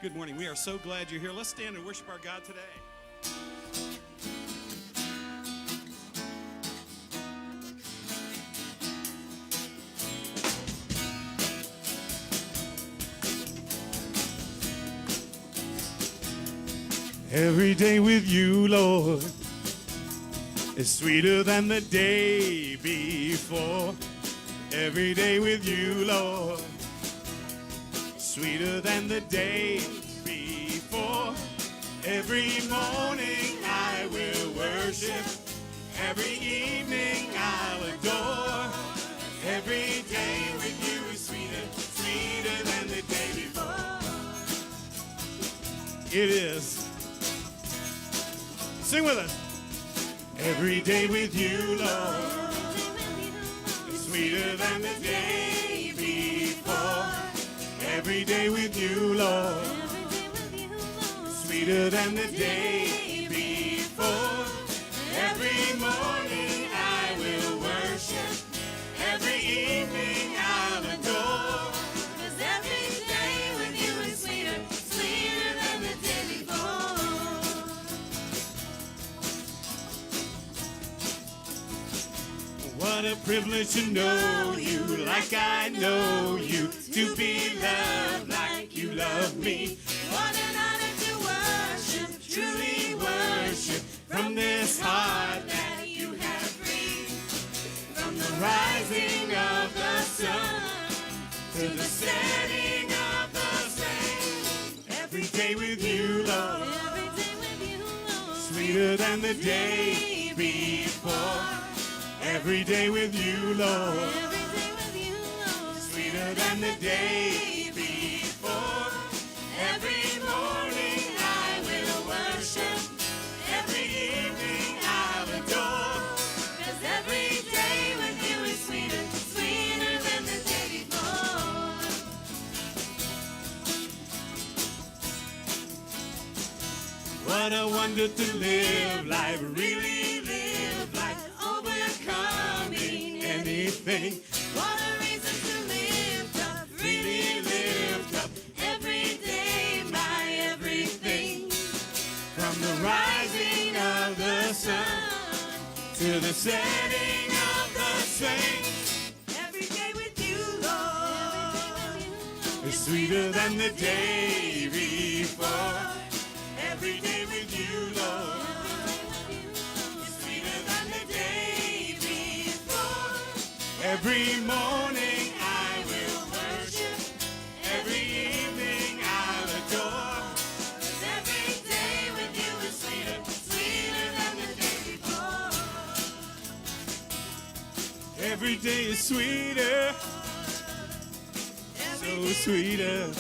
Good morning. We are so glad you're here. Let's stand and worship our God today. Every day with you, Lord, is sweeter than the day before. Every day with you, Lord, sweeter than the day before. Every morning I will worship. Every evening I'll adore. Every day with you is sweeter, sweeter than the day before. It is. Sing with us. Every day with you, Lord, is sweeter than the day before. Every day with you, Lord, sweeter than the day before. Every morning I will worship. Every evening I'll adore. 'Cause every day with you is sweeter, sweeter than the day before. What a privilege to know you like I know you, to be loved like you love me. What an honor to worship, truly worship, from this heart that you have freed. From the rising of the sun to the setting of the same. Every day with you, Lord, sweeter than the day before. Every day with you, Lord, sweeter than the day before. Every morning I will worship. Every evening I'll adore. 'Cause every day with you is sweeter, sweeter than the day before. What a wonder to live life, really live life, overcoming anything. What a reason to lift up, really lift up, every day my everything. From the rising of the sun to the setting of the same. Every day with you, Lord, is sweeter than the day before. Every day with you, Lord, is sweeter than the day before. Every morning I will worship. Every evening I'll adore. 'Cause every day with you is sweeter, sweeter than the day before. Every day is sweeter, so sweeter.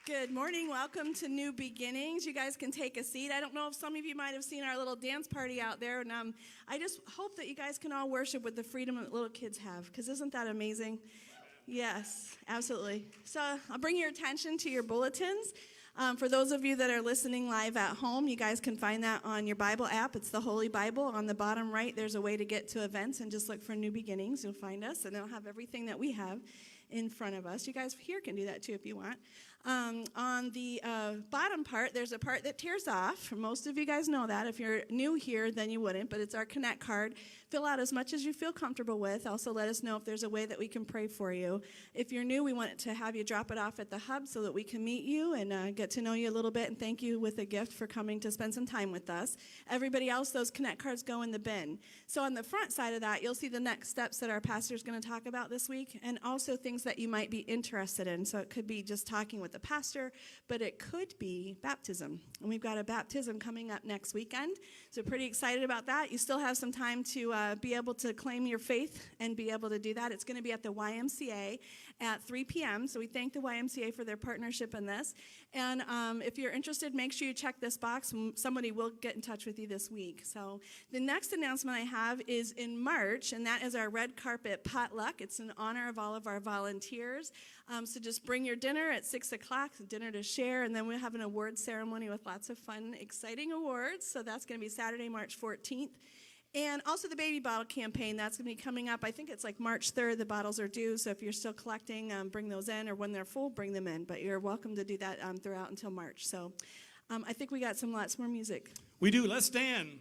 Good morning. Welcome to New Beginnings. You guys can take a seat. I don't know if some of you might have seen our little dance party out there, and I just hope that you guys can all worship with the freedom that little kids have, because isn't that amazing? Yes, absolutely. So I'll bring your attention to your bulletins. For those of you that are listening live at home, you guys can find that on your Bible app. It's the Holy Bible. On the bottom right, there's a way to get to events, and just look for New Beginnings. You'll find us, and it'll have everything that we have in front of us. You guys here can do that too if you want. On the bottom part, there's a part that tears off. Most of you guys know that. If you're new here, then you wouldn't, but it's our Connect card. Fill out as much as you feel comfortable with. Also, let us know if there's a way that we can pray for you. If you're new, we want to have you drop it off at the hub so that we can meet you and get to know you a little bit and thank you with a gift for coming to spend some time with us. Everybody else, those Connect cards go in the bin. So on the front side of that, you'll see the next steps that our pastor is going to talk about this week, and also things that you might be interested in. So it could be just talking with the pastor, but it could be baptism. And we've got a baptism coming up next weekend. So pretty excited about that. You still have some time to be able to claim your faith and be able to do that. It's going to be at the YMCA at 3 p.m. So we thank the YMCA for their partnership in this. And if you're interested, make sure you check this box. Somebody will get in touch with you this week. So the next announcement I have is in March, and that is our red carpet potluck. It's in honor of all of our volunteers. So just bring your dinner at 6 o'clock, dinner to share, and then we'll have an award ceremony with lots of fun, exciting awards. So that's going to be Saturday, March 14th. And also the baby bottle campaign, that's going to be coming up. I think it's like March 3rd, the bottles are due. So if you're still collecting, bring those in. Or when they're full, bring them in. But you're welcome to do that throughout until March. So I think we got lots more music. We do. Let's stand.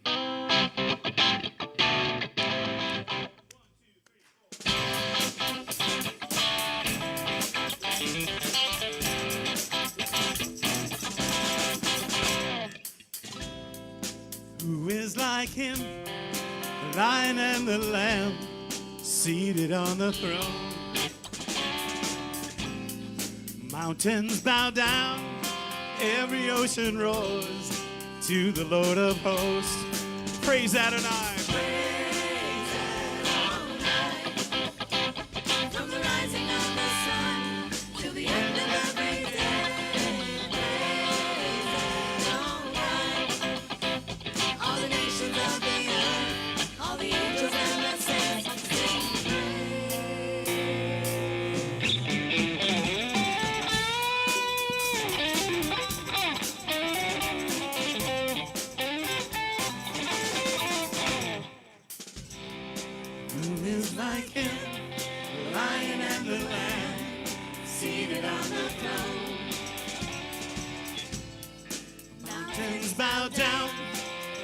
Who is like him, the Lion and the Lamb, seated on the throne? Mountains bow down, every ocean roars to the Lord of hosts. Praise Adonai. Praise Adonai. From the rising of the sun to the end of every day. Praise Adonai. All the nations of the earth, all the angels and the saints sing Who is like him, the Lion and the Lamb, seated on the throne? Mountains bow down,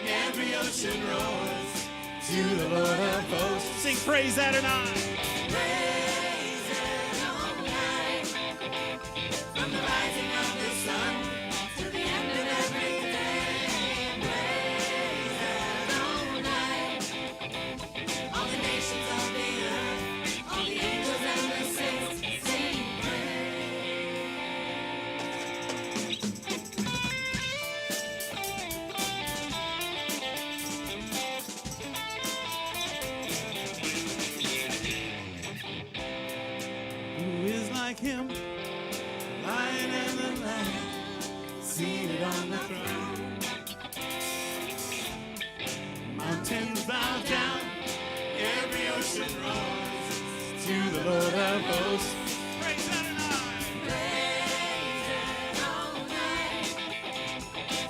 every ocean roars to the Lord of hosts. Sing praise Adonai. praise Adonai. From the rising of the sun to the end of every day. Praise Adonai. All the nations of the earth, all the angels and the saints sing Who is like him, the Lion and the Lamb, seated on the throne? Mountains bow down, every ocean roars to the Lord of hosts. Praise Adonai. praise Adonai.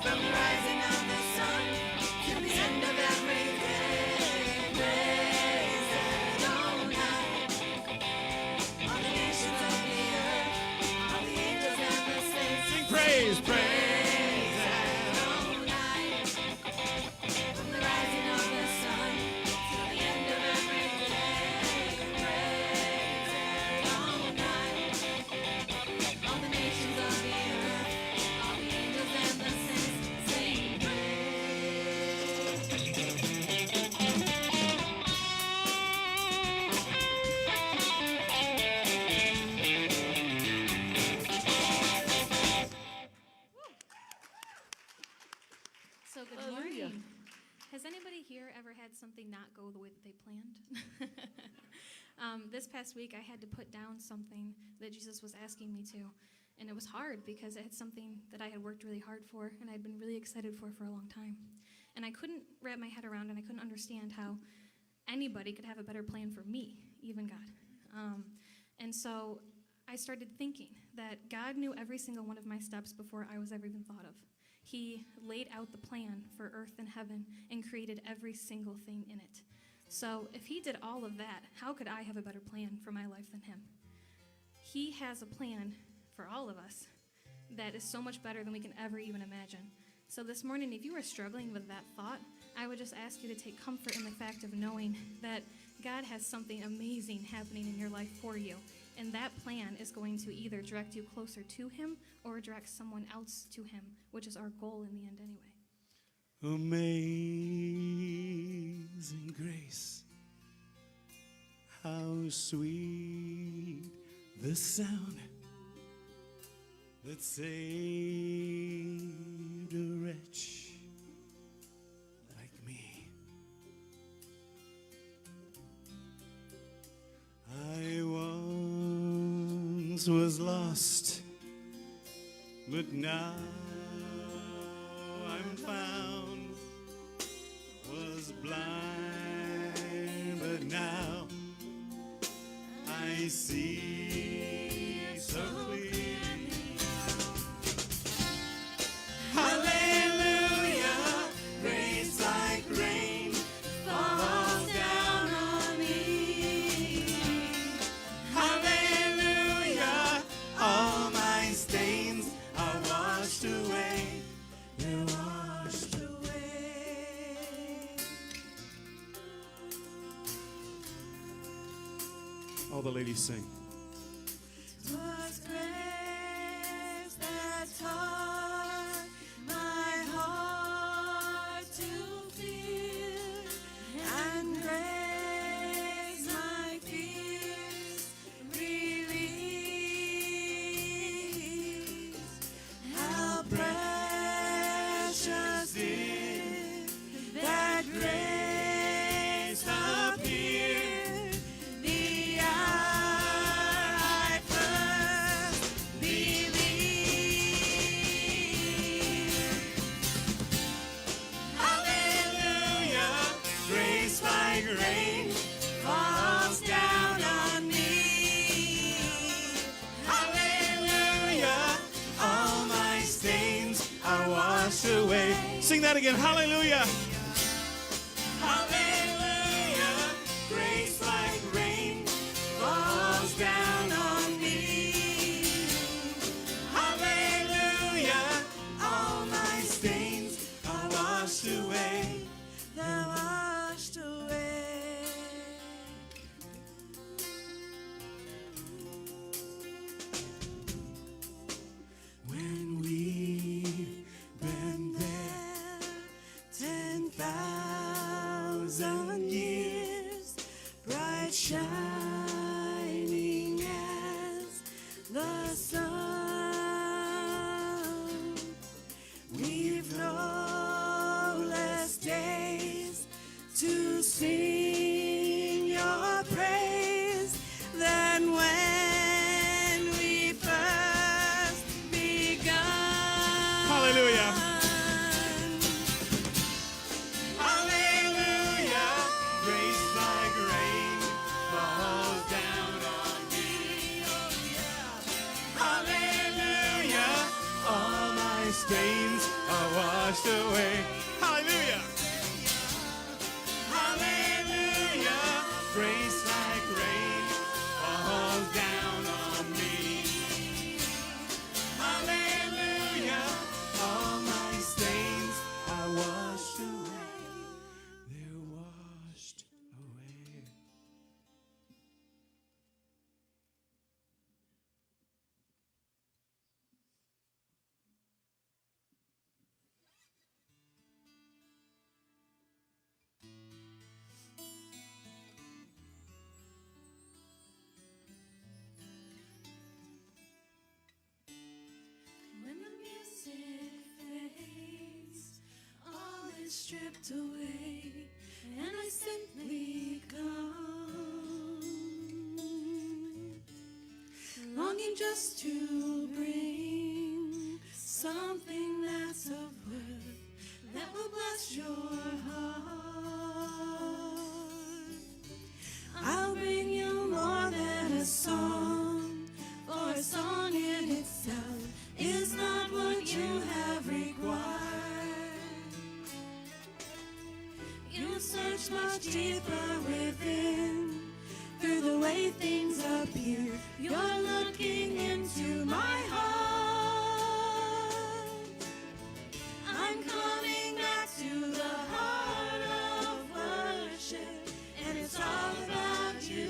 From the rising of the sun to the end of every day. Praise Adonai. All the nations of the earth, all the angels and the saints Sing praise, praise. Adonai. From the rising of the sun to the end of every day. Praise Adonai. All the nations of the earth, all the angels and the saints sing So good morning. Has anybody here ever had something not go the way that they planned? This past week, I had to put down something that Jesus was asking me to, and it was hard because it had something that I had worked really hard for and I'd been really excited for a long time. And I couldn't wrap my head around and I couldn't understand how anybody could have a better plan for me, even God. And so I started thinking that God knew every single one of my steps before I was ever even thought of. He laid out the plan for earth and heaven and created every single thing in it. So if he did all of that, how could I have a better plan for my life than him? He has a plan for all of us that is so much better than we can ever even imagine. So this morning, if you are struggling with that thought, I would just ask you to take comfort in the fact of knowing that God has something amazing happening in your life for you. And that plan is going to either direct you closer to him or direct someone else to him, which is our goal in the end anyway. Amazing grace, how sweet the sound that saved a wretch like me. I once was lost, but now I'm found. Was blind, but now I see so clearly. Hallelujah, grace like rain falling All the ladies sing. 'Twas grace that taught my heart to fear, and grace my fears released. How precious is that grace appeared the hour I first believed. Hallelujah, grace like rain falls down on me. Hallelujah, all my stains are washed away. Sing that again. Hallelujah. Hallelujah, grace like rain falls down on me. Hallelujah, all my stains are washed away. They're washed away. When we've been there 10,000 years, bright shining as the sun, we've no less days to sing your praise than when we first begun. Hallelujah. Hallelujah, grace like rain falls down on me. Oh yeah. Hallelujah, All my stains are washed away. Hallelujah. hallelujah, Grace like rain falls down on me. hallelujah, All my stains are washed away. They're washed away. when the music fades, all is stripped away, and I simply come, longing just to bring something that's of worth that will bless your heart. I'll bring you more than a song, for a song in itself is not what you have required. You search much deeper within, through the way things appear. You're looking into my heart. I'm coming back to the heart of worship, and it's all about you.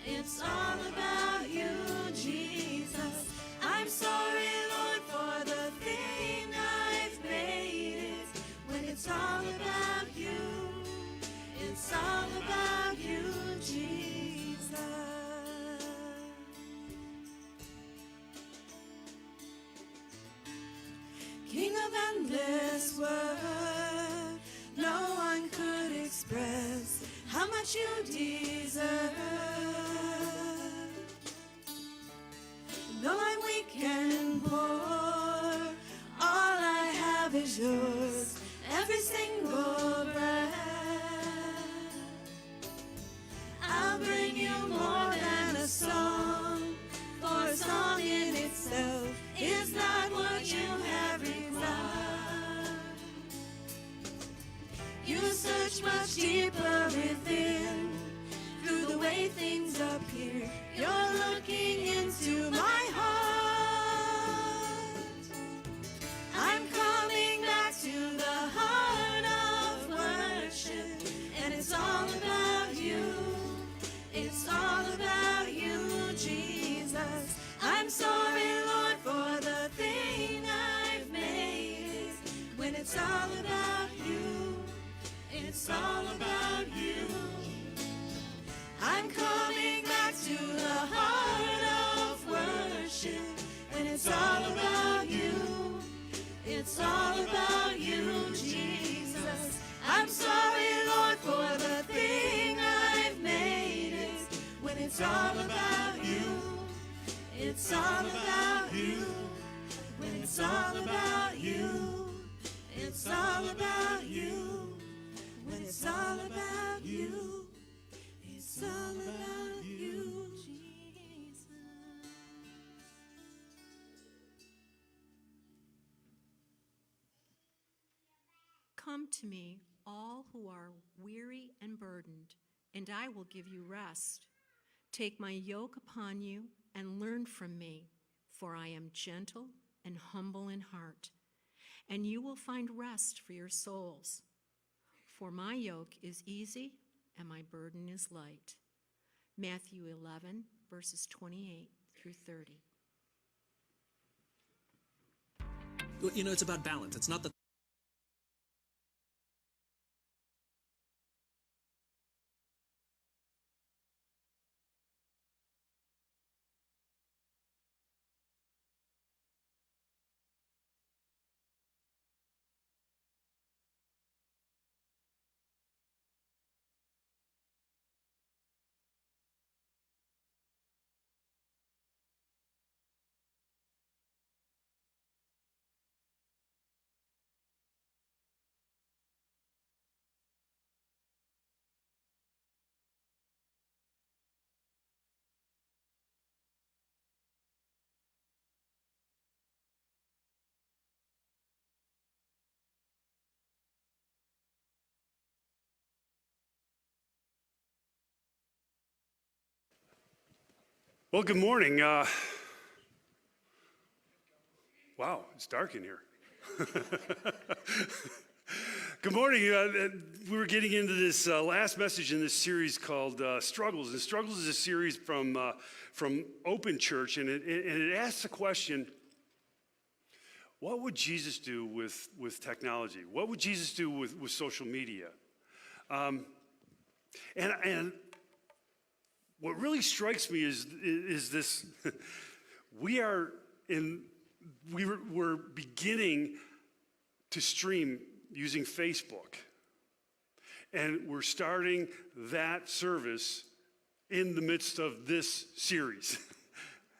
It's all about you, Jesus. I'm sorry, Lord, for the thing I've made it. When it's all about you, it's all about you, Jesus. King of endless word, no one could express how much you deserve. Though I'm weak and poor, all I have is yours, every single breath. I'll bring you more than a song, for a song in itself is not what you have required. You search much deeper within, through the way it's all about you. I'm coming back to the heart of worship when it's all about you. It's all about you, Jesus. I'm sorry, Lord, for the thing I've made it. When it's all about you, it's all about you. When it's all about you, it's all about you. When it's all about you, it's all about you, Jesus. Come to me, all who are weary and burdened, and I will give you rest. Take my yoke upon you and learn from me, for I am gentle and humble in heart, and you will find rest for your souls. For my yoke is easy and my burden is light. Matthew 11, verses 28 through 30. You know, it's about balance. It's not that Well, good morning. Wow, it's dark in here. Good morning. We were getting into this last message in this series called Struggles. And Struggles is a series from Open Church, and it asks the question, what would Jesus do with technology? What would Jesus do with social media? And what really strikes me is this: we're beginning to stream using Facebook, and we're starting that service in the midst of this series.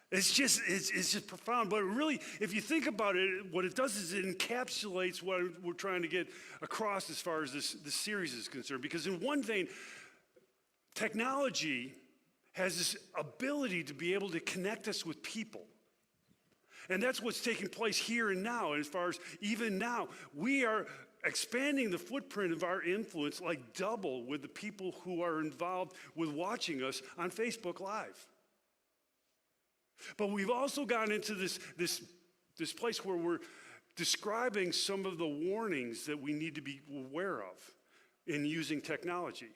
It's just profound. But really, if you think about it, what it does is it encapsulates what we're trying to get across as far as this series is concerned. Because in one vein, technology has this ability to be able to connect us with people. And that's what's taking place here and now. And as far as even now, we are expanding the footprint of our influence like double with the people who are involved with watching us on Facebook Live. But we've also gotten into this place where we're describing some of the warnings that we need to be aware of in using technology.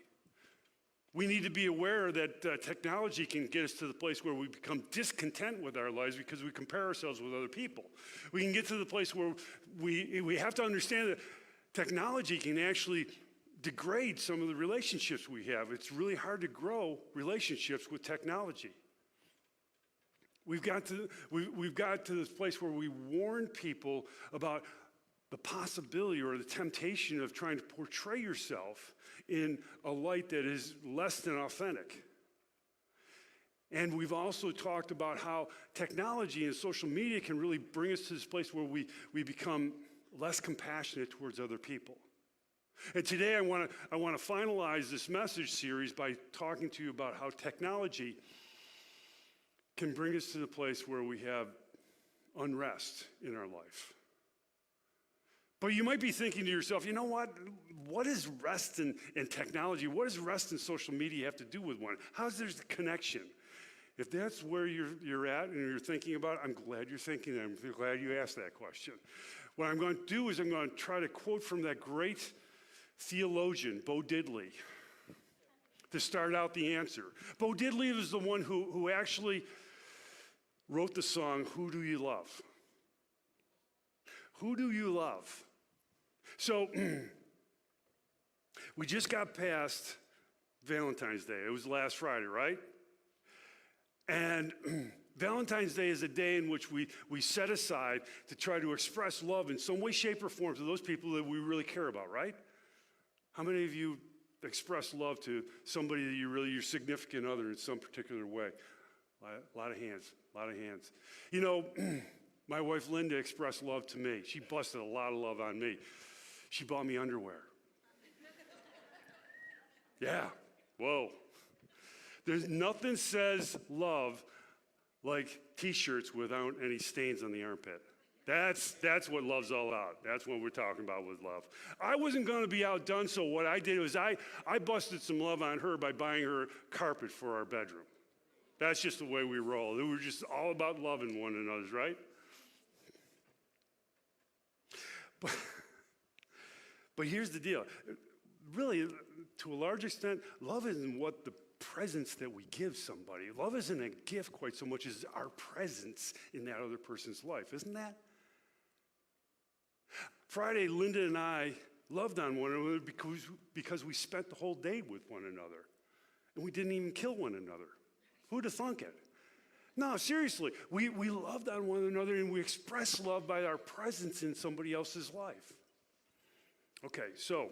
We need to be aware that technology can get us to the place where we become discontent with our lives because we compare ourselves with other people. We can get to the place where we have to understand that technology can actually degrade some of the relationships we have. It's really hard to grow relationships with technology. We've got to this place where we warn people about the possibility or the temptation of trying to portray yourself in a light that is less than authentic. And we've also talked about how technology and social media can really bring us to this place where we become less compassionate towards other people. And today I want to finalize this message series by talking to you about how technology can bring us to the place where we have unrest in our life. But you might be thinking to yourself, you know what? What is rest in technology? What does rest in social media have to do with one? How's there a connection? If that's where you're at and you're thinking about it, I'm glad you're thinking. I'm glad you asked that question. What I'm going to do is I'm going to try to quote from that great theologian, Bo Diddley, to start out the answer. Bo Diddley was the one who actually wrote the song, Who Do You Love? Who do you love? So We just got past Valentine's Day. It was last Friday, right? And Valentine's Day is a day in which we set aside to try to express love in some way, shape, or form to those people that we really care about, right? How many of you express love to somebody that your significant other in some particular way? A lot of hands, a lot of hands. You know, my wife Linda expressed love to me. She busted a lot of love on me. She bought me underwear. Yeah, whoa. There's nothing says love like t-shirts without any stains on the armpit. That's what love's all about. That's what we're talking about with love. I wasn't going to be outdone, so what I did was I busted some love on her by buying her carpet for our bedroom. That's just the way we roll. We were just all about loving one another, right? But here's the deal. Really, to a large extent, love isn't what the presence that we give somebody. Love isn't a gift quite so much as our presence in that other person's life, isn't that? Friday, Linda and I loved on one another because we spent the whole day with one another. And we didn't even kill one another. Who'd have thunk it? No, seriously, we loved on one another and we expressed love by our presence in somebody else's life. Okay, so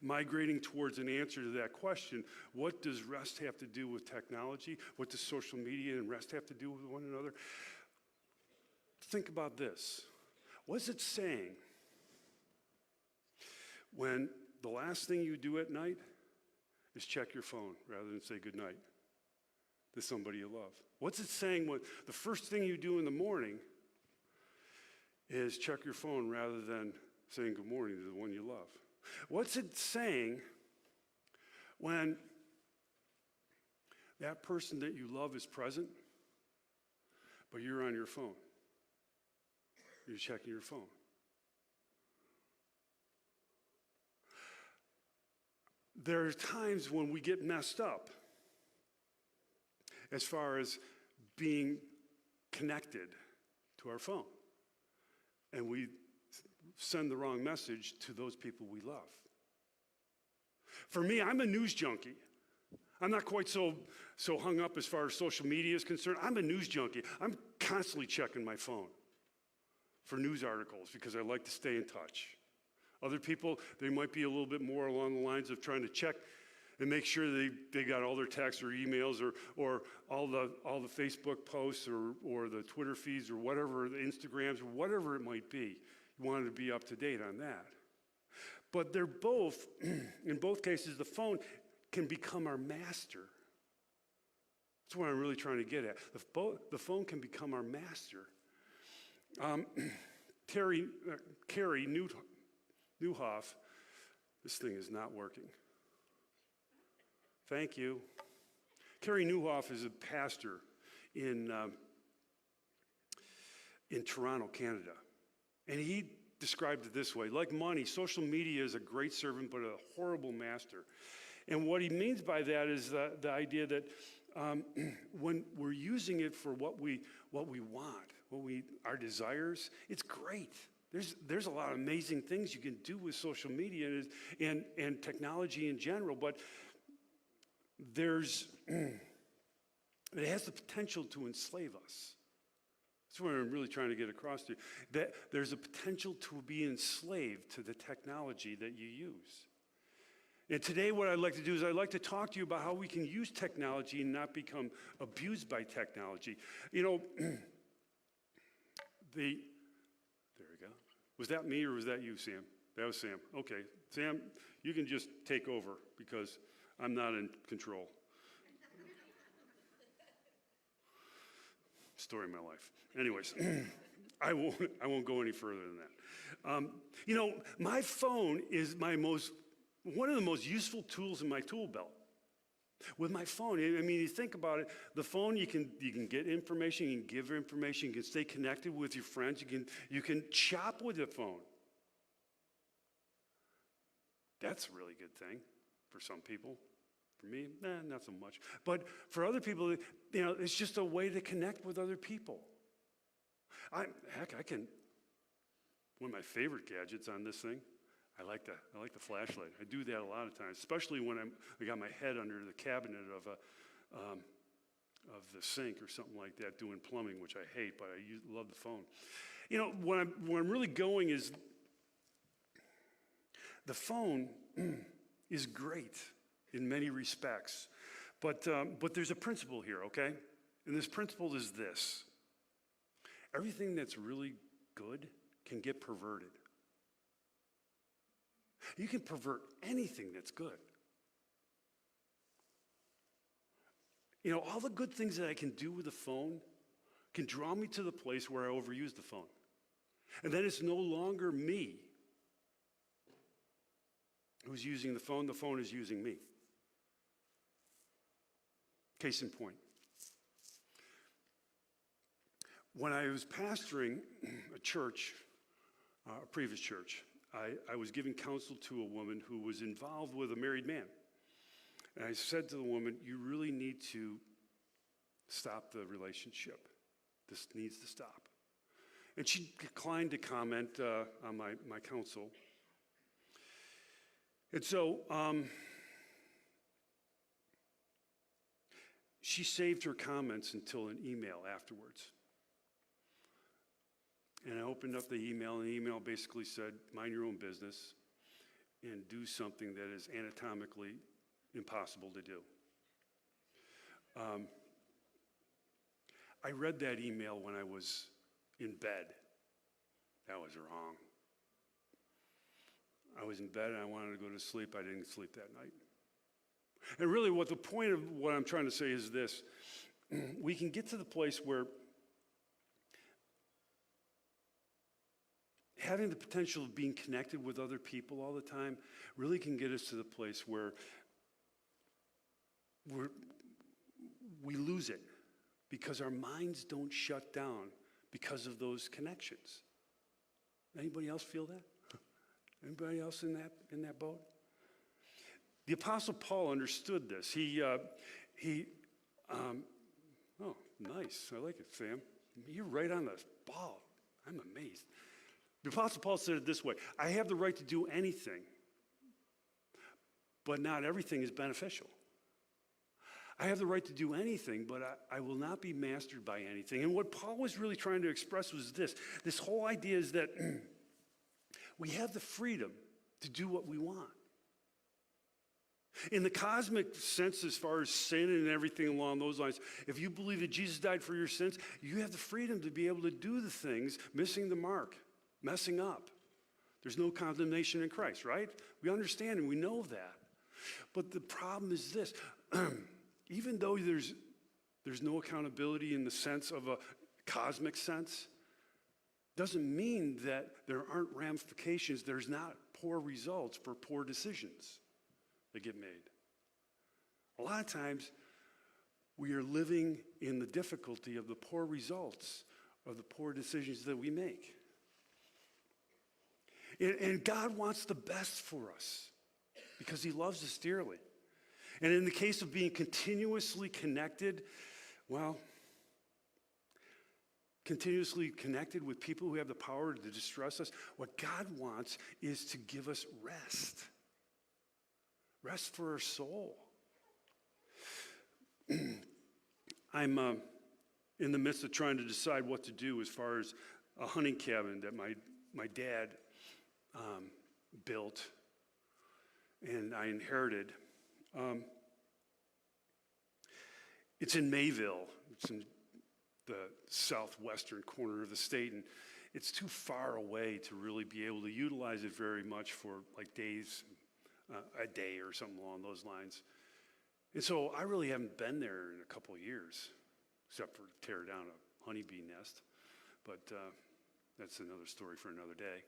migrating towards an answer to that question, what does rest have to do with technology? What does social media and rest have to do with one another? Think about this. What's it saying when the last thing you do at night is check your phone rather than say goodnight to somebody you love? What's it saying when the first thing you do in the morning is check your phone rather than saying good morning to the one you love? What's it saying when that person that you love is present, but you're on your phone? You're checking your phone. There are times when we get messed up as far as being connected to our phone. And we send the wrong message to those people we love. For me, I'm a news junkie. I'm not quite so hung up as far as social media is concerned. I'm a news junkie. I'm constantly checking my phone for news articles because I like to stay in touch. Other people, they might be a little bit more along the lines of trying to check and make sure they got all their texts or emails or all the Facebook posts or the Twitter feeds or whatever, the Instagrams or whatever it might be. You wanted to be up to date on that. But they're both, in both cases, the phone can become our master. That's what I'm really trying to get at. The phone can become our master. Carrie Newhoff, this thing is not working. Thank you. Carrie Newhoff is a pastor in Toronto, Canada. And he described it this way: like money, social media is a great servant but a horrible master. And what he means by that is the idea that when we're using it for what we want, our desires, it's great. There's a lot of amazing things you can do with social media and technology in general, but it has the potential to enslave us. That's what I'm really trying to get across to you. That there's a potential to be enslaved to the technology that you use. And today what I'd like to do is I'd like to talk to you about how we can use technology and not become abused by technology. You know, there we go. Was that me or was that you, Sam? That was Sam. Okay, Sam, you can just take over because I'm not in control. Story of my life. Anyways, I won't go any further than that. You know, my phone is one of the most useful tools in my tool belt. With my phone, I mean, you think about it, the phone, you can get information, you can give information, you can stay connected with your friends, you can shop with the phone. That's a really good thing for some people. For me, not so much. But for other people, you know, it's just a way to connect with other people. One of my favorite gadgets on this thing, I like the flashlight. I do that a lot of times, especially when I got my head under the cabinet of the sink or something like that, doing plumbing, which I hate, but I love the phone. You know, where I'm really going is the phone is great in many respects, but there's a principle here, okay? And this principle is this: everything that's really good can get perverted. You can pervert anything that's good. You know, all the good things that I can do with the phone can draw me to the place where I overuse the phone. And then it's no longer me who's using the phone is using me. Case in point. When I was pastoring a church, a previous church, I was giving counsel to a woman who was involved with a married man. And I said to the woman, you really need to stop the relationship. This needs to stop. And she declined to comment on my counsel. And so she saved her comments until an email afterwards. And I opened up the email, and the email basically said, mind your own business and do something that is anatomically impossible to do. I read that email when I was in bed. That was wrong. I was in bed and I wanted to go to sleep. I didn't sleep that night. And really what the point of what I'm trying to say is this. We can get to the place where having the potential of being connected with other people all the time really can get us to the place where we lose it because our minds don't shut down because of those connections. Anybody else feel that? Anybody else in that boat? The Apostle Paul understood this. Oh, nice. I like it, Sam. You're right on the ball. I'm amazed. The Apostle Paul said it this way: I have the right to do anything, but not everything is beneficial. I have the right to do anything, but I will not be mastered by anything. And what Paul was really trying to express was this whole idea is that we have the freedom to do what we want. In the cosmic sense, as far as sin and everything along those lines, if you believe that Jesus died for your sins, you have the freedom to be able to do the things missing the mark, messing up. There's no condemnation in Christ, right? We understand and we know that. But the problem is this. Even though there's no accountability in the sense of a cosmic sense, doesn't mean that there aren't ramifications. There's not poor results for poor decisions that get made. A lot of times, we are living in the difficulty of the poor results of the poor decisions that we make. And God wants the best for us because he loves us dearly. And in the case of being continuously connected, well, continuously connected with people who have the power to distress us, what God wants is to give us rest. Rest for our soul. I'm in the midst of trying to decide what to do as far as a hunting cabin that my dad built and I inherited. It's in Mayville. It's in the southwestern corner of the state, and it's too far away to really be able to utilize it very much for like days, a day or something along those lines. And so I really haven't been there in a couple of years, except for tear down a honeybee nest. But that's another story for another day.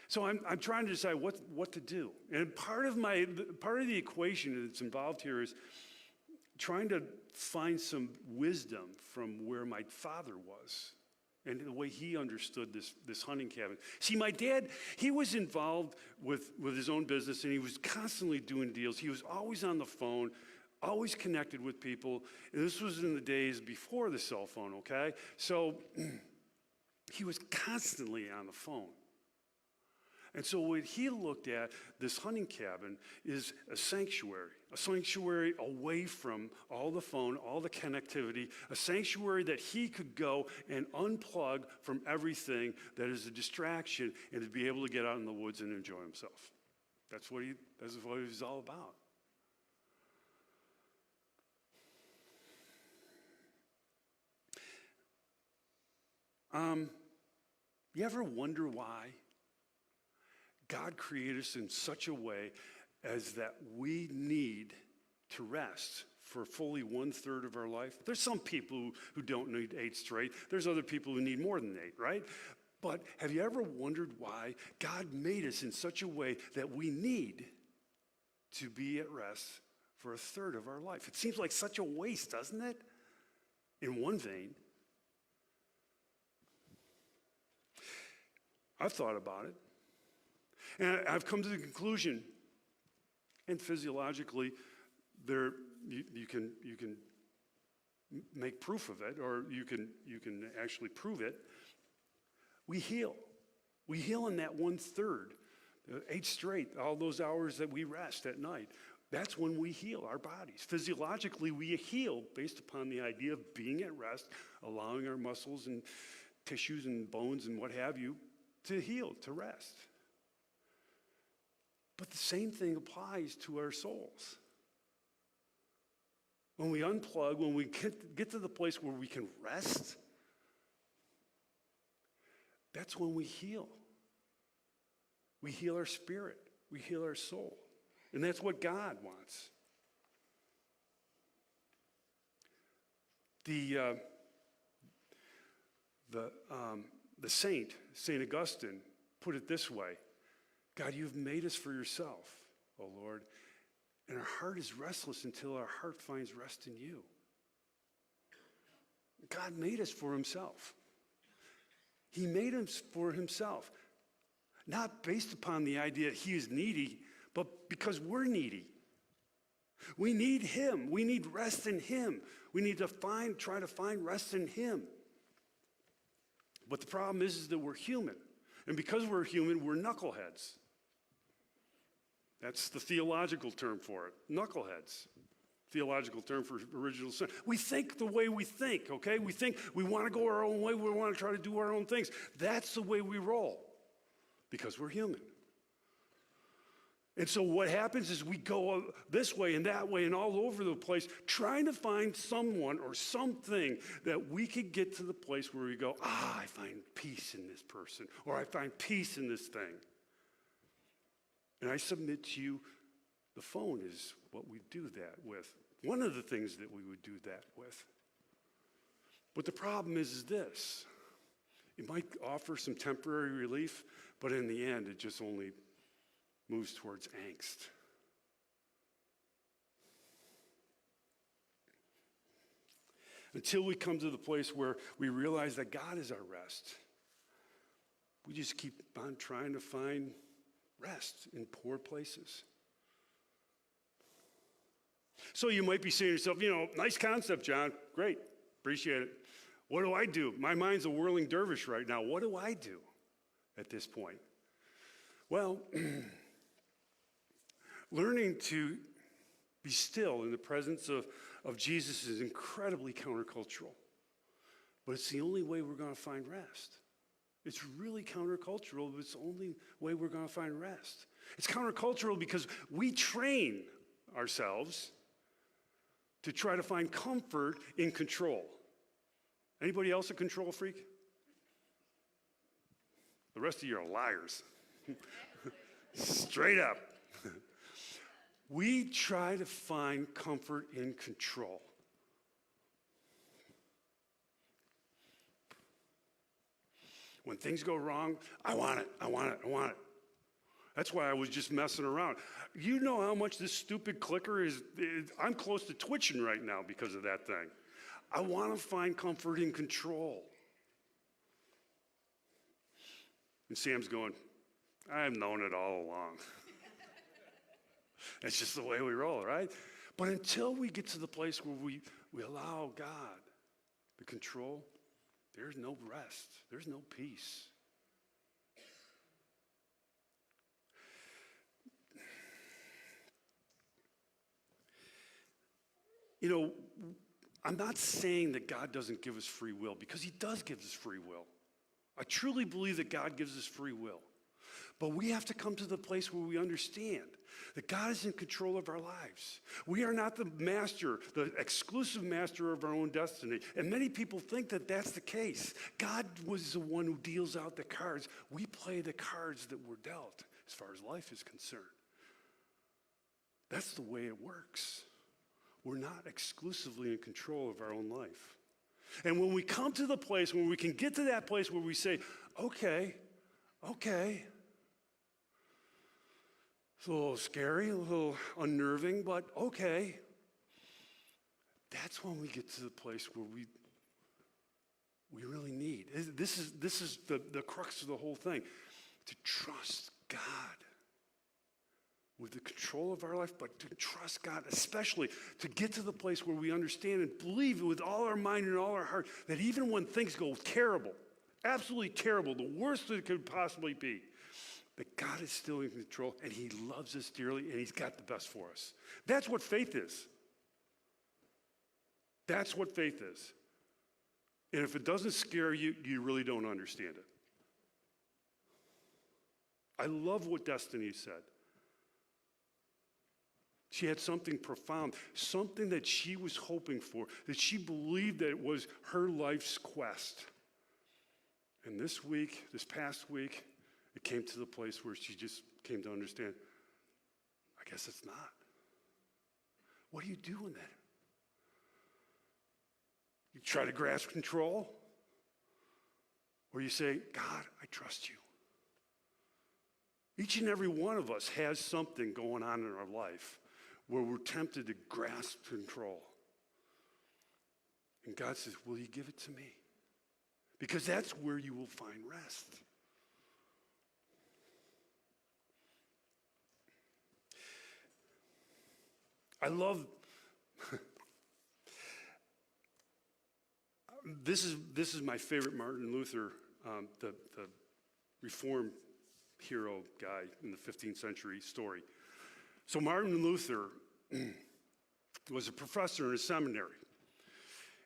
So I'm trying to decide what to do. And part of the equation that's involved here is trying to find some wisdom from where my father was and the way he understood this hunting cabin. See, my dad, he was involved with his own business, and he was constantly doing deals. He was always on the phone, always connected with people. And this was in the days before the cell phone, okay? So he was constantly on the phone. And so what he looked at, this hunting cabin, is a sanctuary away from all the phone, all the connectivity, a sanctuary that he could go and unplug from everything that is a distraction and to be able to get out in the woods and enjoy himself. That's what he's all about. You ever wonder why God created us in such a way as that we need to rest for fully 1/3 of our life? There's some people who don't need 8 straight. There's other people who need more than 8, right? But have you ever wondered why God made us in such a way that we need to be at rest for 1/3 of our life? It seems like such a waste, doesn't it? In one vein. I've thought about it. And I've come to the conclusion, and physiologically, you can make proof of it, or you can actually prove it. We heal. We heal in that 1/3, 8 straight, all those hours that we rest at night. That's when we heal our bodies. Physiologically, we heal based upon the idea of being at rest, allowing our muscles and tissues and bones and what have you to heal, to rest. But the same thing applies to our souls. When we unplug, when we get to the place where we can rest, that's when we heal. We heal our spirit. We heal our soul. And that's what God wants. The saint, St. Augustine, put it this way: God, you've made us for yourself, O Lord, and our heart is restless until our heart finds rest in you. God made us for himself. He made us for himself, not based upon the idea he is needy, but because we're needy. We need him. We need rest in him. We need to try to find rest in him. But the problem is that we're human. And because we're human, we're knuckleheads. That's the theological term for it, knuckleheads. Theological term for original sin. We think the way we think, okay? We think we want to go our own way. We want to try to do our own things. That's the way we roll because we're human. And so what happens is we go this way and that way and all over the place trying to find someone or something that we could get to the place where we go, I find peace in this person, or I find peace in this thing. And I submit to you, the phone is what we do that with. One of the things that we would do that with. But the problem is this. It might offer some temporary relief, but in the end, it just only moves towards angst. Until we come to the place where we realize that God is our rest, we just keep on trying to find rest in poor places. So you might be saying to yourself, nice concept, John. Great. Appreciate it. What do I do? My mind's a whirling dervish right now. What do I do at this point? Well, learning to be still in the presence of Jesus is incredibly countercultural. But it's the only way we're going to find rest. It's really countercultural, but it's the only way we're going to find rest. It's countercultural because we train ourselves to try to find comfort in control. Anybody else a control freak? The rest of you are liars. Straight up. We try to find comfort in control. When things go wrong, I want it. That's why I was just messing around. You know how much this stupid clicker is, I'm close to twitching right now because of that thing. I want to find comfort in control. And Sam's going, I've known it all along. That's just the way we roll, right? But until we get to the place where we allow God to control, there's no rest. There's no peace. you know, I'm not saying that God doesn't give us free will, because he does give us free will. I truly believe that God gives us free will. But we have to come to the place where we understand that God is in control of our lives. We are not the master, the exclusive master of our own destiny. And many people think that that's the case. God was the one who deals out the cards. We play the cards that were dealt as far as life is concerned. That's the way it works. We're not exclusively in control of our own life. And when we come to the place where we can get to that place where we say, okay, it's a little scary, a little unnerving, but okay. That's when we get to the place where we really need. This is the crux of the whole thing, to trust God with the control of our life, but to trust God, especially to get to the place where we understand and believe with all our mind and all our heart that even when things go terrible, absolutely terrible, the worst that it could possibly be, that God is still in control and he loves us dearly and he's got the best for us. That's what faith is. That's what faith is. And if it doesn't scare you, you really don't understand it. I love what Destiny said. She had something profound, something that she was hoping for, that she believed that it was her life's quest. And this past week, it came to the place where she just came to understand, I guess it's not. What do you do in that? You try to grasp control? Or you say, God, I trust you. Each and every one of us has something going on in our life where we're tempted to grasp control. And God says, will you give it to me? Because that's where you will find rest. I love, this is my favorite Martin Luther, the Reformed hero guy in the 15th century story. So Martin Luther was a professor in a seminary.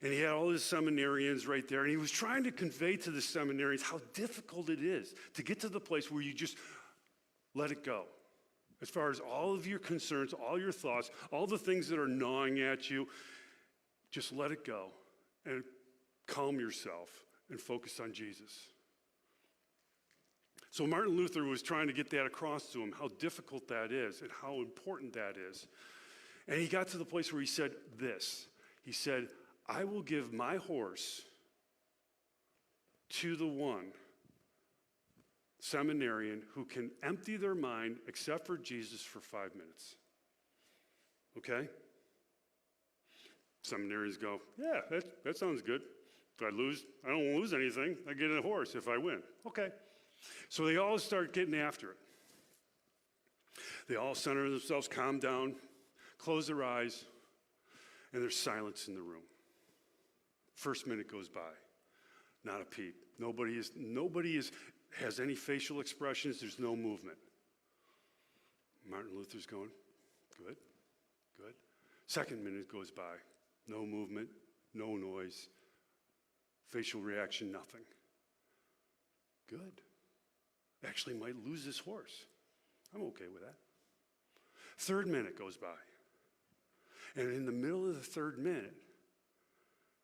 And he had all his seminarians right there. And he was trying to convey to the seminarians how difficult it is to get to the place where you just let it go. As far as all of your concerns, all your thoughts, all the things that are gnawing at you, just let it go and calm yourself and focus on Jesus. So Martin Luther was trying to get that across to him, how difficult that is and how important that is. And he got to the place where he said this. He said, I will give my horse to the one seminarian who can empty their mind except for Jesus for 5 minutes. Okay? Seminarians go, yeah, that sounds good. If I lose, I don't lose anything. I get a horse if I win. Okay. So they all start getting after it. They all center themselves, calm down, close their eyes, and there's silence in the room. First minute goes by, not a peep. Nobody has any facial expressions. There's no movement. Martin Luther's going, good. Second minute goes by, no movement, no noise, facial reaction, nothing. Good. Actually might lose this horse. I'm okay with that. Third minute goes by. And in the middle of the third minute,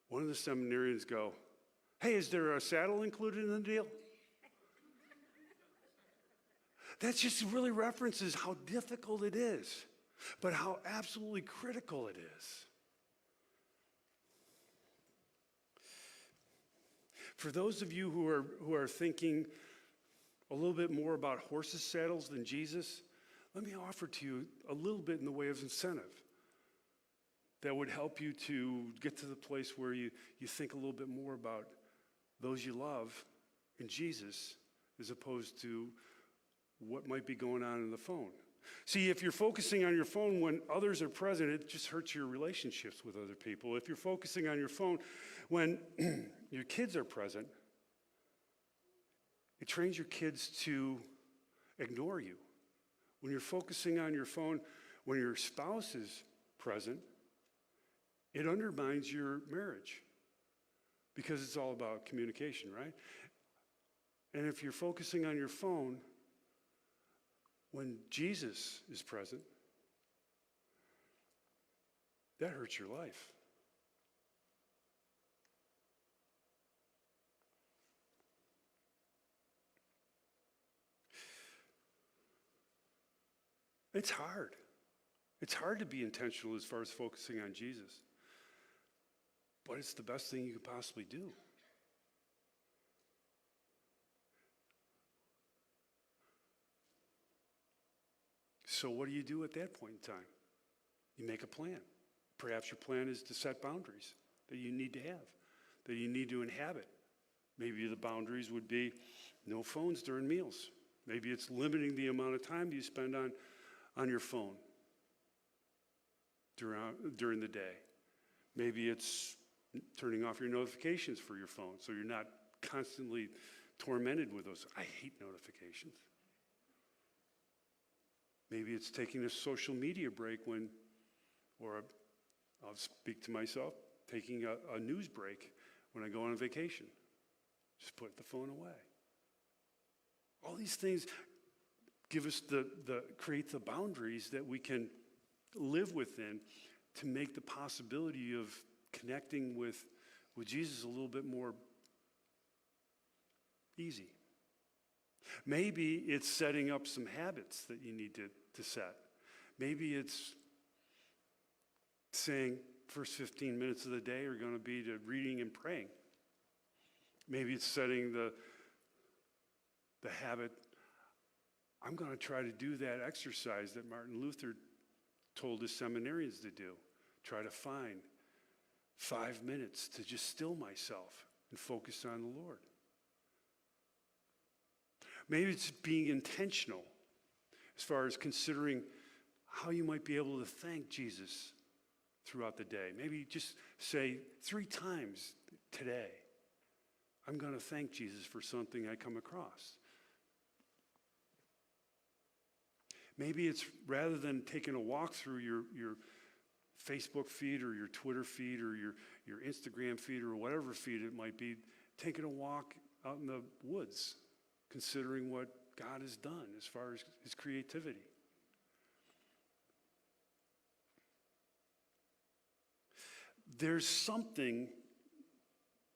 one of the seminarians go, hey, is there a saddle included in the deal? That just really references how difficult it is, but how absolutely critical it is. For those of you who are thinking a little bit more about horses' saddles than Jesus, let me offer to you a little bit in the way of incentive that would help you to get to the place where you think a little bit more about those you love in Jesus as opposed to what might be going on in the phone. See, if you're focusing on your phone when others are present, it just hurts your relationships with other people. If you're focusing on your phone when your kids are present, it trains your kids to ignore you. When you're focusing on your phone when your spouse is present, it undermines your marriage because it's all about communication, right? And if you're focusing on your phone when Jesus is present, that hurts your life. It's hard. It's hard to be intentional as far as focusing on Jesus. But it's the best thing you could possibly do. So what do you do at that point in time? You make a plan. Perhaps your plan is to set boundaries that you need to have, that you need to inhabit. Maybe the boundaries would be no phones during meals. Maybe it's limiting the amount of time you spend on your phone during the day. Maybe it's turning off your notifications for your phone so you're not constantly tormented with those. I hate notifications. Maybe it's taking a social media break or I'll speak to myself, taking a news break when I go on a vacation. Just put the phone away. All these things give us create the boundaries that we can live within to make the possibility of connecting with Jesus a little bit more easy. Maybe it's setting up some habits that you need to set. Maybe it's saying first 15 minutes of the day are going to be to reading and praying. Maybe it's setting the habit, I'm going to try to do that exercise that Martin Luther told his seminarians to do. Try to find 5 minutes to just still myself and focus on the Lord. Maybe it's being intentional as far as considering how you might be able to thank Jesus throughout the day. Maybe just say 3 times today, I'm going to thank Jesus for something I come across. Maybe it's rather than taking a walk through your Facebook feed or your Twitter feed or your Instagram feed or whatever feed it might be, taking a walk out in the woods, considering what God has done as far as his creativity. There's something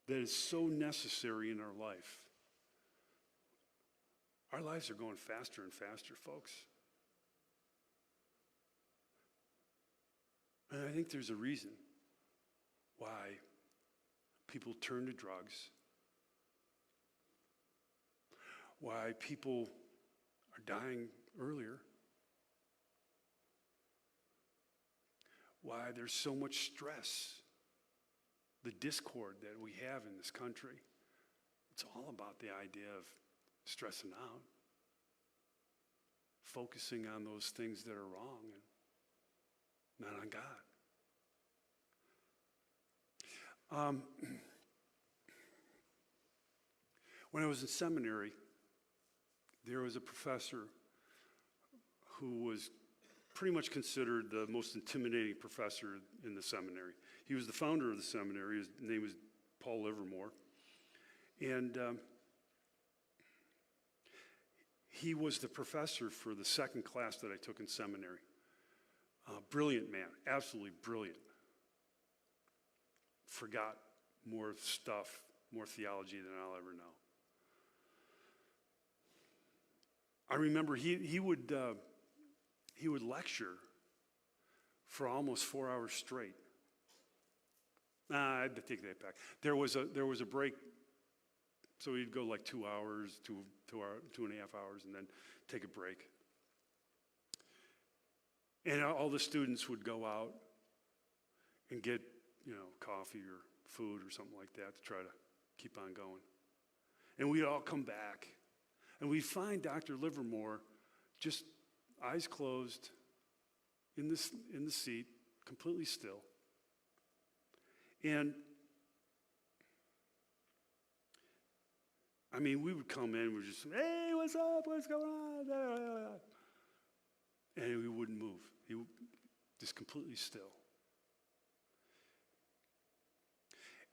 that is so necessary in our life. Our lives are going faster and faster, folks. And I think there's a reason why people turn to drugs, why people are dying earlier, why there's so much stress, the discord that we have in this country. It's all about the idea of stressing out, focusing on those things that are wrong and not on God. When I was in seminary, there was a professor who was pretty much considered the most intimidating professor in the seminary. He was the founder of the seminary. His name was Paul Livermore. And he was the professor for the second class that I took in seminary. Brilliant man, absolutely brilliant. Forgot more stuff, more theology than I'll ever know. I remember he would lecture for almost 4 hours straight. I had to take that back. There was a break, so he'd go like 2 hours, 2.5 hours, and then take a break. And all the students would go out and get, coffee or food or something like that to try to keep on going. And we'd all come back, and we'd find Dr. Livermore just eyes closed in the seat, completely still. And we would come in, we'd just, hey, what's up? What's going on? And we wouldn't move. He was just completely still.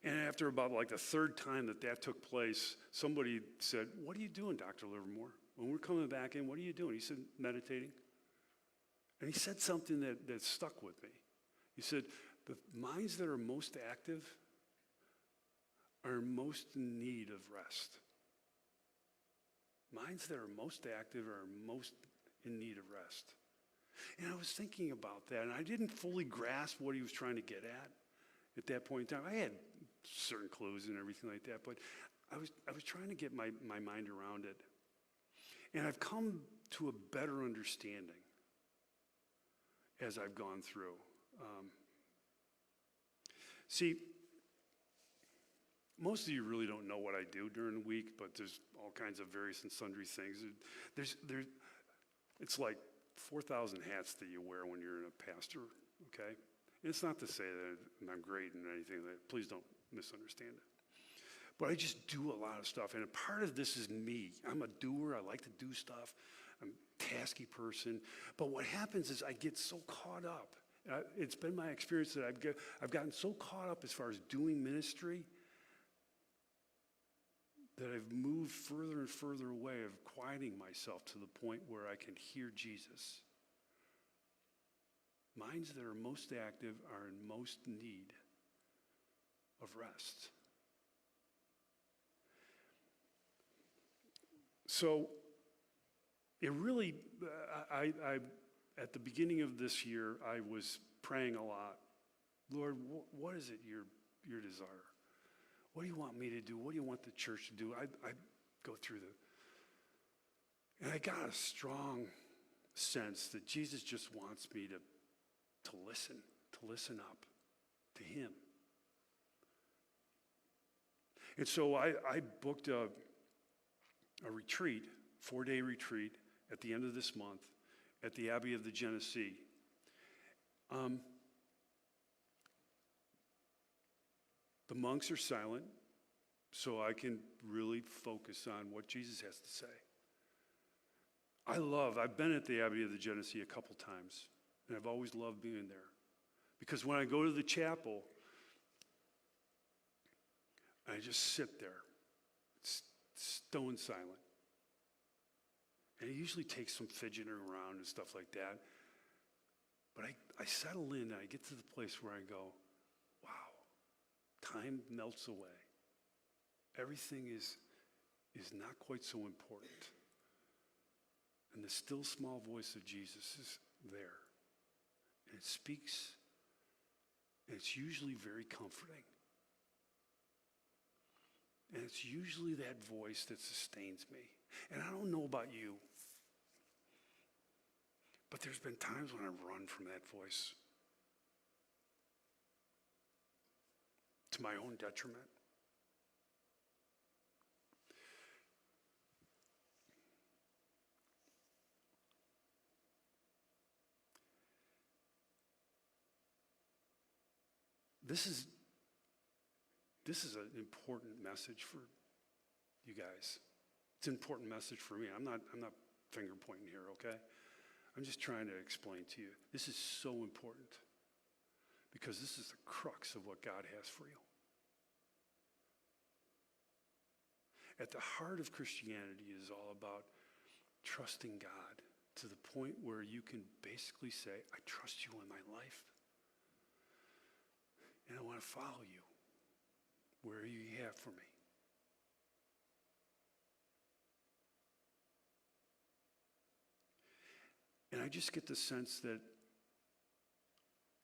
And after about like the third time that took place, somebody said, "What are you doing, Dr. Livermore? When we're coming back in, what are you doing?" He said, "Meditating." And he said something that stuck with me. He said, "The minds that are most active are most in need of rest. Minds that are most active are most in need of rest." And I was thinking about that, and I didn't fully grasp what he was trying to get at that point in time. I had certain clues and everything like that, but I was trying to get my mind around it. And I've come to a better understanding as I've gone through. See, most of you really don't know what I do during the week, but there's all kinds of various and sundry things. It's like 4,000 hats that you wear when you're a pastor, okay? And it's not to say that I'm great and anything, please don't misunderstand it. But I just do a lot of stuff, and a part of this is me. I'm a doer, I like to do stuff. I'm a tasky person. But what happens is I get so caught up. It's been my experience that I've gotten so caught up as far as doing ministry that I've moved further and further away of quieting myself to the point where I can hear Jesus. Minds that are most active are in most need of rest. So it really, I at the beginning of this year, I was praying a lot. Lord, what is it your desire? What do you want me to do? What do you want the church to do? I go through and I got a strong sense that Jesus just wants me to listen up to him. And so I booked a retreat, 4-day retreat at the end of this month at the Abbey of the Genesee. The monks are silent, so I can really focus on what Jesus has to say. I've been at the Abbey of the Genesee a couple times, and I've always loved being there. Because when I go to the chapel, I just sit there, stone silent. And it usually takes some fidgeting around and stuff like that. But I settle in, and I get to the place where I go, wow, time melts away. Everything is not quite so important. And the still small voice of Jesus is there. And it speaks, and it's usually very comforting. And it's usually that voice that sustains me. And I don't know about you, but there's been times when I've run from that voice to my own detriment. This is an important message for you guys. It's an important message for me. I'm not finger pointing here, okay? I'm just trying to explain to you. This is so important because this is the crux of what God has for you. At the heart of Christianity is all about trusting God to the point where you can basically say, I trust you in my life. And I want to follow you where you have for me. And I just get the sense that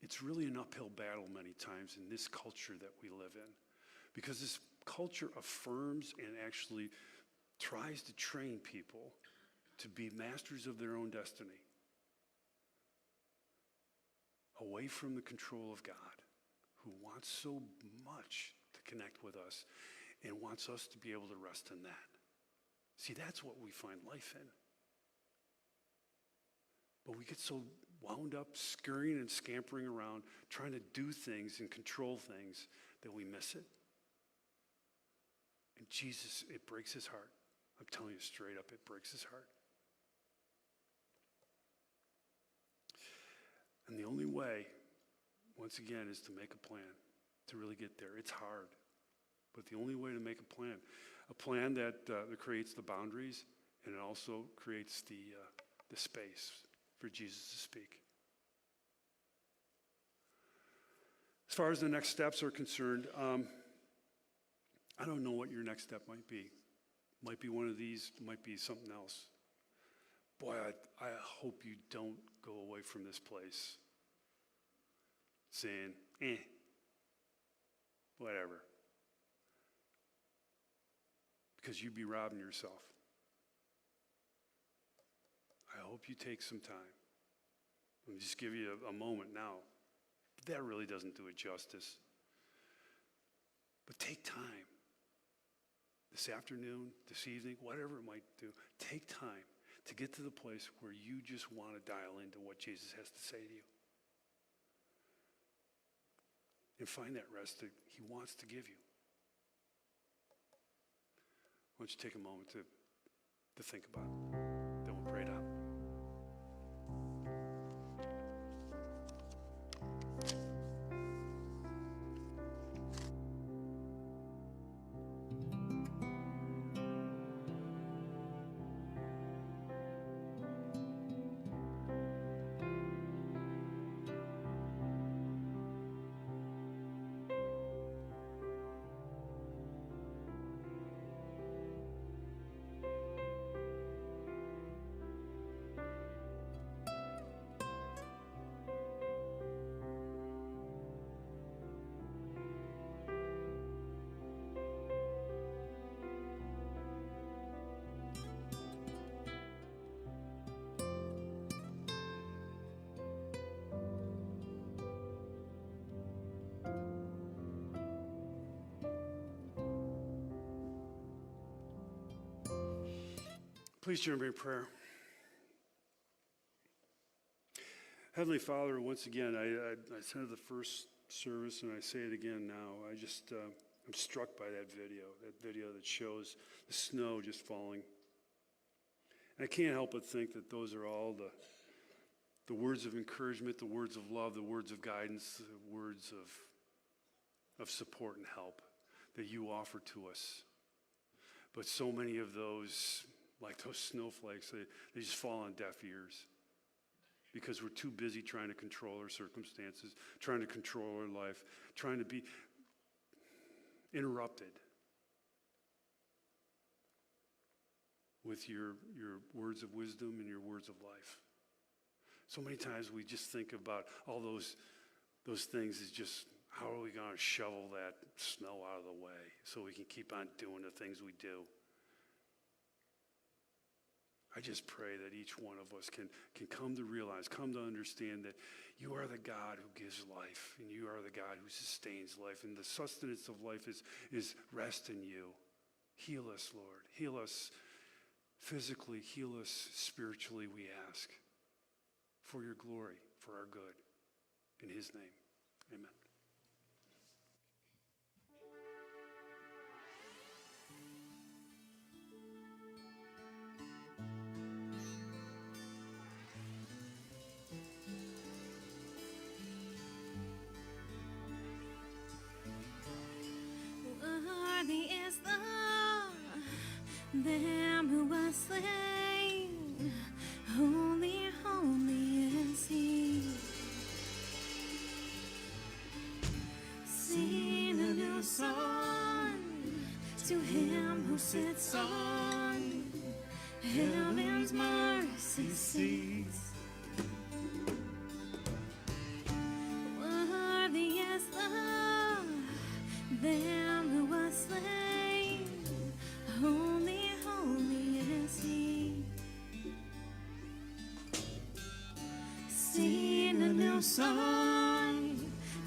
it's really an uphill battle many times in this culture that we live in. Because this culture affirms and actually tries to train people to be masters of their own destiny, away from the control of God, who wants so much to connect with us and wants us to be able to rest in that. See, that's what we find life in. But we get so wound up scurrying and scampering around, trying to do things and control things that we miss it. And Jesus, it breaks his heart. I'm telling you straight up, it breaks his heart. And the only way, once again, is to make a plan to really get there. It's hard. But the only way to make a plan that creates the boundaries and it also creates the space for Jesus to speak. As far as the next steps are concerned, I don't know what your next step might be. Might be one of these, might be something else. Boy, I hope you don't go away from this place saying, whatever. Because you'd be robbing yourself. I hope you take some time. Let me just give you a moment now. That really doesn't do it justice. But take time. This afternoon, this evening, whatever it might do, take time to get to the place where you just want to dial into what Jesus has to say to you. And find that rest that he wants to give you. Why don't you take a moment to think about it. Then we'll pray it out. Please join me in prayer. Heavenly Father, once again, I said it the first service and I say it again now. I'm struck by that video that shows the snow just falling. And I can't help but think that those are all the words of encouragement, the words of love, the words of guidance, the words of support and help that you offer to us. But so many of those, like those snowflakes, they just fall on deaf ears because we're too busy trying to control our circumstances, trying to control our life, trying to be interrupted with your words of wisdom and your words of life. So many times we just think about all those things as just, how are we going to shovel that snow out of the way so we can keep on doing the things we do? I just pray that each one of us can come to realize, come to understand that you are the God who gives life, and you are the God who sustains life, and the sustenance of life is rest in you. Heal us, Lord. Heal us physically, heal us spiritually, we ask, for your glory, for our good. In his name, amen. Worthy is the Lamb who was slain. Holy, holy is he. Sing a new song to him who sits on heaven's mercy seat. Worthy is the Lamb who was slain. Holy, holy is he. Sing a new song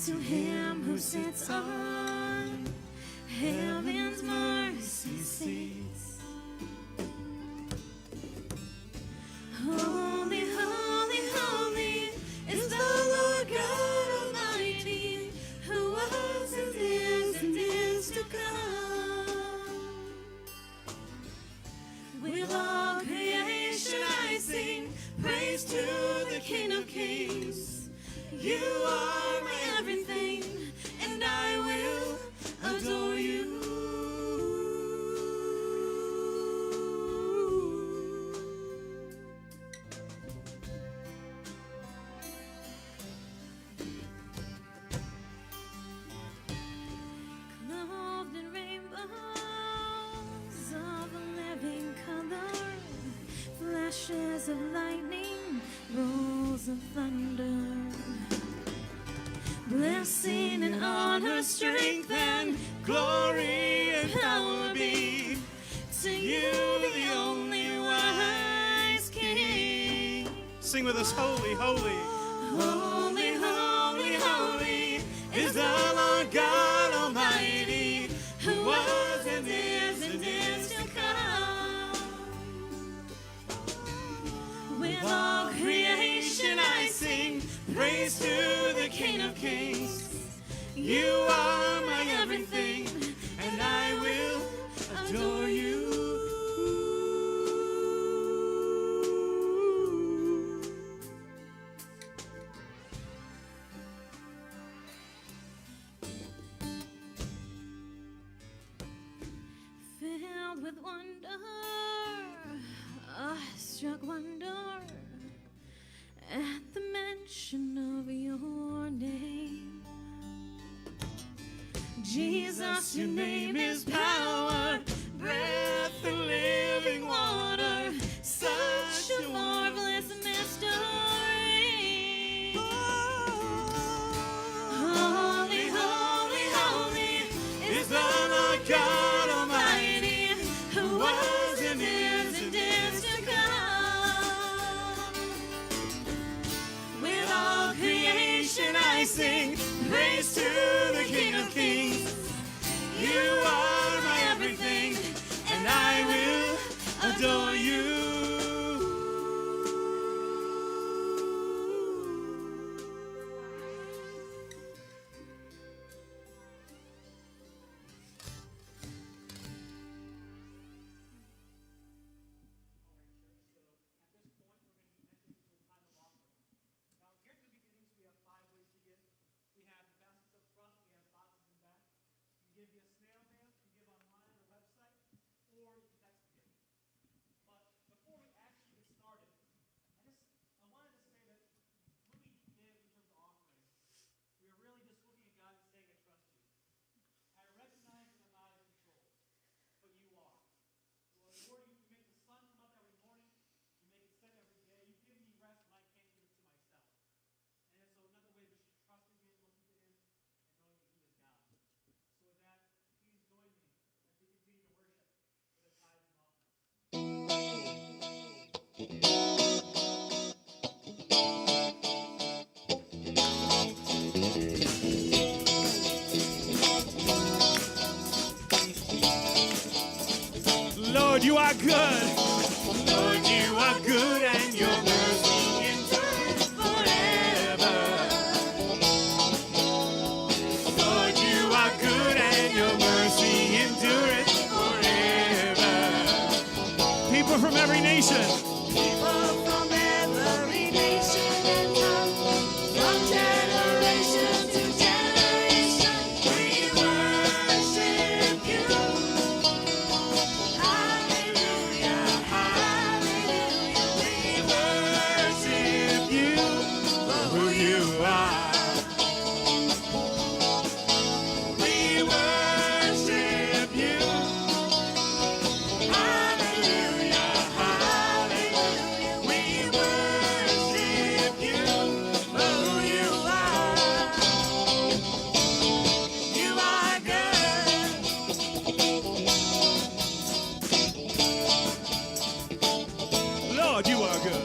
to him who sits on heaven's mercy seat. Holy, holy, holy is the Lord God Almighty, who was and is to come. With all creation I sing praise to the King of Kings. You are my everything, and I will adore you. flashes of lightning, rolls of thunder. Blessing and honor, strength and glory and power be to you, the only wise King. Sing with us, holy, holy. Holy, holy, holy Is the Lord God Almighty, who was and is to come. With all creation I sing praise to the King of Kings. You are my everything, and I will adore you. filled with wonder, awestruck wonder at the mention of your name. Jesus, your name is power, breath and living water, such a marvelous mystery. Holy, holy, holy Is the Lord God Almighty, who was and is to come. With all creation I sing praise to the King of Kings. You are my everything, and I will adore you. Lord, you are good. Lord, you are good, and your mercy endures forever. Lord, you are good, and your mercy endureth forever. People from every nation. people from every nation and tongue, from generation to generation, we worship you. Hallelujah, hallelujah, we Worship you for who you are. We worship you. hallelujah, hallelujah, we worship you for who you are. You are good. Lord, you are good.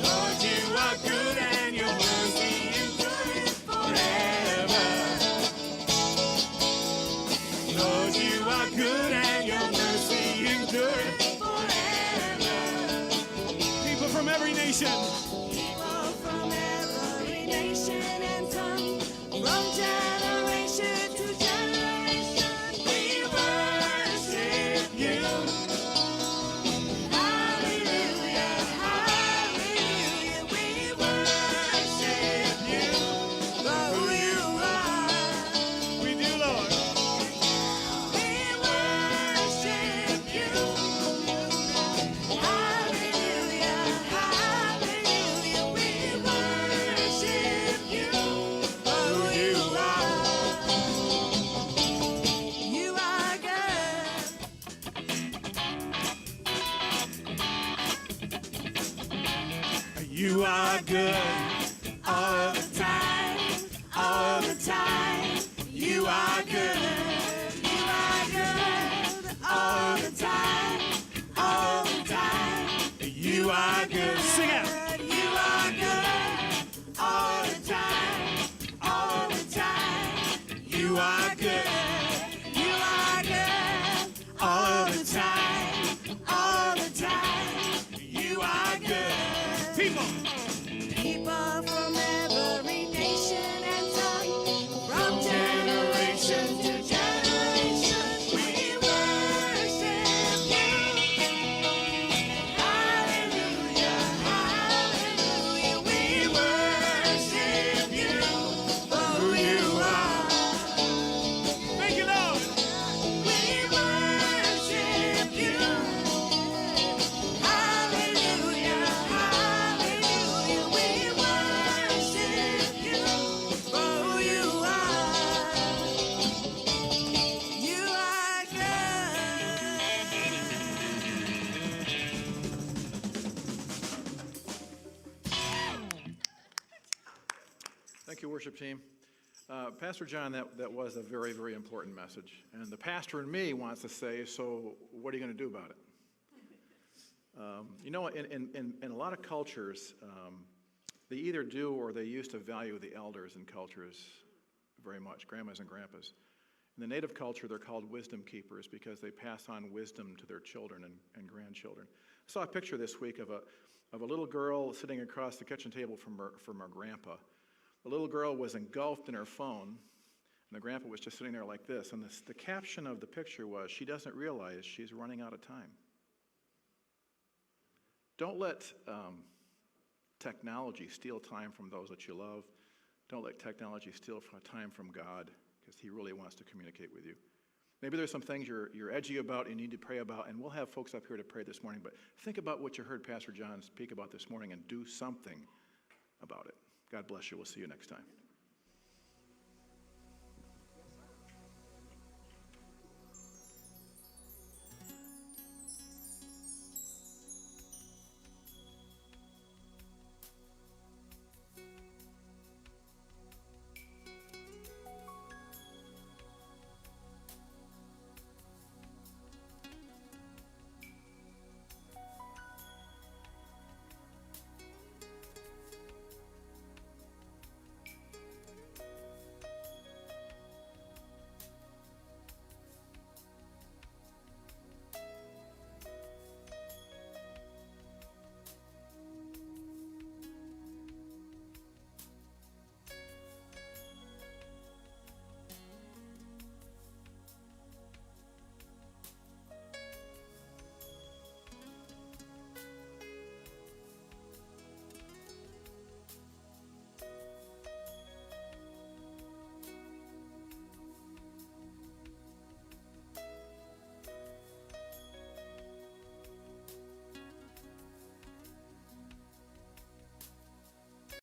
Lord, you are good, and your mercy endures forever. Lord, you are good, and your mercy endures forever. People from every nation. People from every nation and tongue, from generation to generation, we worship You. Hallelujah, hallelujah, we worship You. for who you are. We do, Lord. We worship you. Hallelujah, hallelujah, You are good all the time, all the time. You are good. You are good all the time, all the time. You are good. Sing out. You are good all the time, all the time. You are good. You are good all the time, all the time. You are good. People. People from every nation and tongue, from generation to generation, we worship you. Hallelujah, hallelujah, we worship you for who you are. Thank you, Lord. We worship you. Hallelujah, hallelujah, we worship you for who you are. You are good. Thank you, worship team. Pastor John, that was a very, very important message. And the pastor in me wants to say, so what are you going to do about it? In a lot of cultures, they either do or they used to value the elders in cultures very much, grandmas and grandpas. In the native culture, they're called wisdom keepers because they pass on wisdom to their children and grandchildren. I saw a picture this week of a little girl sitting across the kitchen table from her grandpa. The little girl was engulfed in her phone, and the grandpa was just sitting there like this. And the caption of the picture was, she doesn't realize she's running out of time. Don't let technology steal time from those that you love. Don't let technology steal time from God, because he really wants to communicate with you. Maybe there's some things you're edgy about and you need to pray about, and we'll have folks up here to pray this morning. But think about what you heard Pastor John speak about this morning and do something about it. God bless you. We'll see you next time.